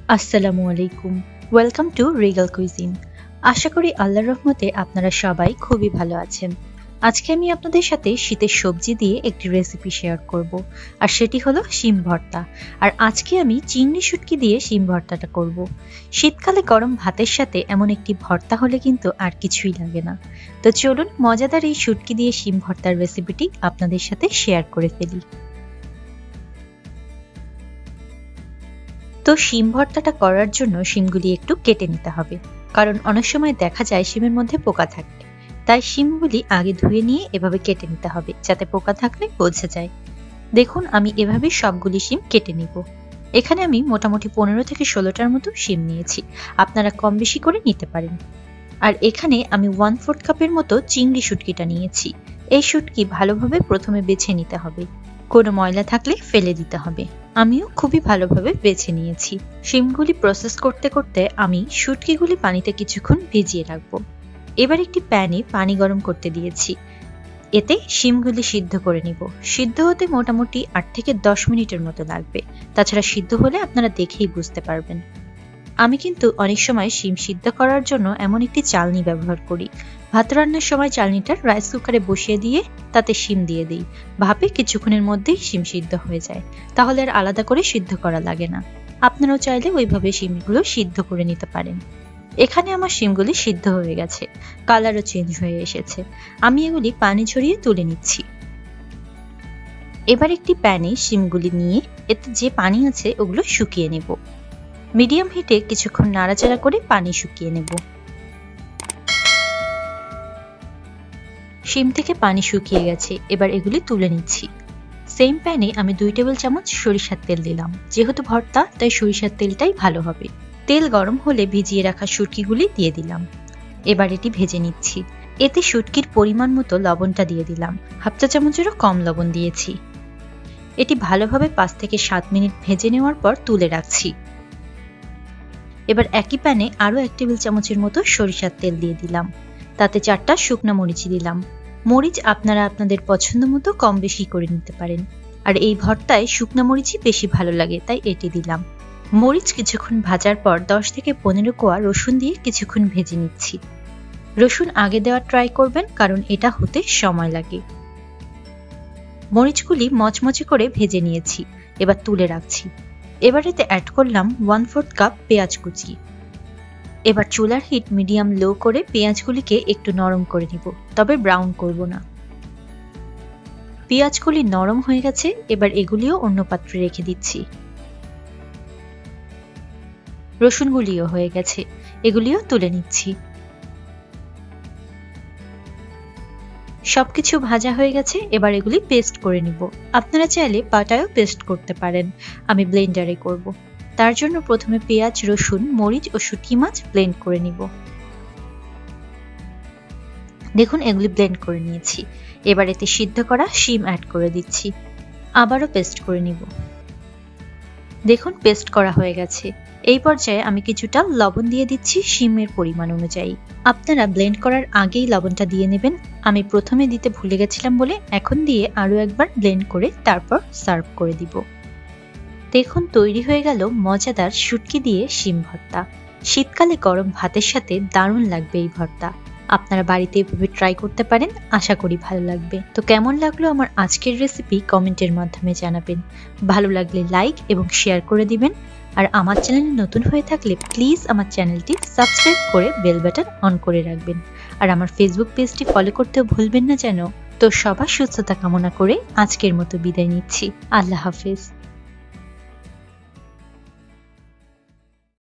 আসসালামু আলাইকুম। Welcome to Regal Cuisine. আশা করি আল্লাহর রহমতে আপনারা সবাই খুবই ভালো আছেন। আজকে আমি আপনাদের সাথে শীতের সবজি দিয়ে একটি রেসিপি শেয়ার করব, আর সেটি হলো শিম ভর্তা। আর আজকে আমি চিংড়ি শুটকি দিয়ে শিম ভর্তাটা করব। শীতকালে গরম ভাতের সাথে এমন একটি ভর্তা হলে কিন্তু আর কিছুই লাগে না। তো চলুন মজাদার এই শুটকি দিয়ে শিম ভর্তার রেসিপিটি আপনাদের সাথে শেয়ার করে ফেলি। তো শিম ভর্তাটা করার জন্য শিমগুলি একটু কেটে নিতে হবে, কারণ অনেক সময় দেখা যায় শিমের মধ্যে পোকা থাকে। তাই শিমগুলি আগে ধুয়ে নিয়ে এভাবে কেটে নিতে হবে, যাতে পোকা থাকলে বোঝা যায়। দেখুন আমি এভাবে সবগুলি শিম কেটে নিব। এখানে আমি মোটামুটি 15 থেকে 16টার মতো শিম নিয়েছি, আপনারা কম বেশি করে নিতে পারেন। আর এখানে আমি 1/4 কাপের মতো চিংড়ি শুটকিটা নিয়েছি। এই শুটকি ভালোভাবে প্রথমে বেছে নিতে হবে, কোনো ময়লা থাকলে ফেলে দিতে হবে। আমিও খুবই ভালোভাবে বেছে নিয়েছি। শিমগুলি প্রসেস করতে করতে আমি শুটকিগুলি পানিতে কিছুক্ষণ ভিজিয়ে রাখবো। এবার একটি প্যানে পানি গরম করতে দিয়েছি, এতে শিমগুলি সিদ্ধ করে নিব। সিদ্ধ হতে মোটামুটি 8 থেকে 10 মিনিটের মতো লাগবে। তাছাড়া সিদ্ধ হলে আপনারা দেখেই বুঝতে পারবেন। আমি কিন্তু অনেক সময় শিম সিদ্ধ করার জন্য এমন একটি চালনি ব্যবহার করি। ভাত রান্নার সময় চালনিটা রাইস কুকারে বসিয়ে দিয়ে তাতে শিম দিয়ে দিই। ভাপে কিছুক্ষণের মধ্যেই শিম সিদ্ধ হয়ে যায়, তাহলে আর আলাদা করে সিদ্ধ করা লাগে না। আপনারাও চাইলে ওইভাবে শিমগুলো সিদ্ধ করে নিতে পারেন। এখানে আমার শিমগুলি সিদ্ধ হয়ে গেছে, কালারও চেঞ্জ হয়ে এসেছে। আমি এগুলি পানি ঝরিয়ে তুলে নিচ্ছি। এবার একটি প্যানে শিমগুলি নিয়ে এতে যে পানি আছে ওগুলো শুকিয়ে নেব। মিডিয়াম হিটে কিছুক্ষণ নাড়াচাড়া করে পানি শুকিয়ে নেব। শিম থেকে পানি শুকিয়ে গেছে, এবার এগুলি তুলে নিচ্ছি। সেম প্যানে আমি 2 টেবিল চামচ সরিষার তেল দিলাম। যেহেতু ভর্তা তাই সরিষার তেলটাই ভালো হবে। তেল গরম হলে ভিজিয়ে রাখা শুটকিগুলি দিয়ে দিলাম। এবার এটি ভেজে নিচ্ছি। এতে শুটকির পরিমাণ মতো লবণটা দিয়ে দিলাম। হাফ চা চামচেরও কম লবণ দিয়েছি। এটি ভালোভাবে 5 থেকে 7 মিনিট ভেজে নেওয়ার পর তুলে রাখছি। এবার একই প্যানে আরো 1 টেবিল চামচের মতো সরিষার তেল দিয়ে দিলাম। তাতে 4টা শুকনো মরিচ দিলাম। মরিচ আপনারা আপনাদের পছন্দ মতো কম বেশি করে নিতে পারেন। আর এই ভর্তায় শুকনো মরিচই বেশি ভালো লাগে, তাই এটি দিলাম। মরিচ কিছুক্ষণ ভাজার পর 10 থেকে 15 কোয়া রসুন দিয়ে কিছুক্ষণ ভেজে নিচ্ছি। রসুন আগে দেওয়ার ট্রাই করবেন, কারণ এটা হতে সময় লাগে। মরিচগুলি মচমচে করে ভেজে নিয়েছি, এবার তুলে রাখছি। এবার এতে অ্যাড করলাম 1/4 কাপ পেঁয়াজ কুচি। এবার চুলার হিট মিডিয়াম লো করে পেঁয়াজগুলিকে একটু নরম করে নিব, তবে ব্রাউন করব না। পেঁয়াজগুলি নরম হয়ে গেছে, এবার এগুলিও অন্য পাত্রে রেখে দিচ্ছি। রসুনগুলিও হয়ে গেছে, এগুলিও তুলে নিচ্ছি। সবকিছু ভাজা হয়ে গেছে, এবার এগুলি পেস্ট করে নিব। আপনারা চাইলে পাটায়ও পেস্ট করতে পারেন, আমি ব্লেন্ডারে করব। তার জন্য প্রথমে পেঁয়াজ, রসুন, মরিচ ও শুটকি মাছ ব্লেন্ড করে নিব। দেখুন এগুলি ব্লেন্ড করে নিয়েছি। এবার এতে সিদ্ধ করা শিম অ্যাড করে দিচ্ছি। আবারও পেস্ট করে নিব। দেখুন পেস্ট করা হয়ে গেছে। এই পর্যায়ে আমি কিছুটা লবণ দিয়ে দিচ্ছি শিমের পরিমাণ অনুযায়ী। আপনারা ব্লেন্ড করার আগেই লবণটা দিয়ে নেবেন। আমি প্রথমে দিতে ভুলে গেছিলাম বলে এখন দিয়ে আরো একবার ব্লেন্ড করে তারপর সার্ভ করে দিব। দেখুন তৈরি হয়ে গেল মজাদার শুটকি দিয়ে শিম ভর্তা। শীতকালে গরম ভাতের সাথে দারুণ লাগবে এই ভর্তা। আপনারা বাড়িতে এভাবে ট্রাই করতে পারেন, আশা করি ভালো লাগবে। তো কেমন লাগলো আমার আজকের রেসিপি কমেন্টের মাধ্যমে জানাবেন। ভালো লাগলে লাইক এবং শেয়ার করে দিবেন। আর আমার চ্যানেলে নতুন হয়ে থাকলে প্লিজ আমার চ্যানেলটি সাবস্ক্রাইব করে বেল বাটন অন করে রাখবেন। আর আমার ফেসবুক পেজটি ফলো করতেও ভুলবেন না যেন। তো সবার সুস্থতা কামনা করে আজকের মতো বিদায় নিচ্ছি। আল্লাহ হাফেজ।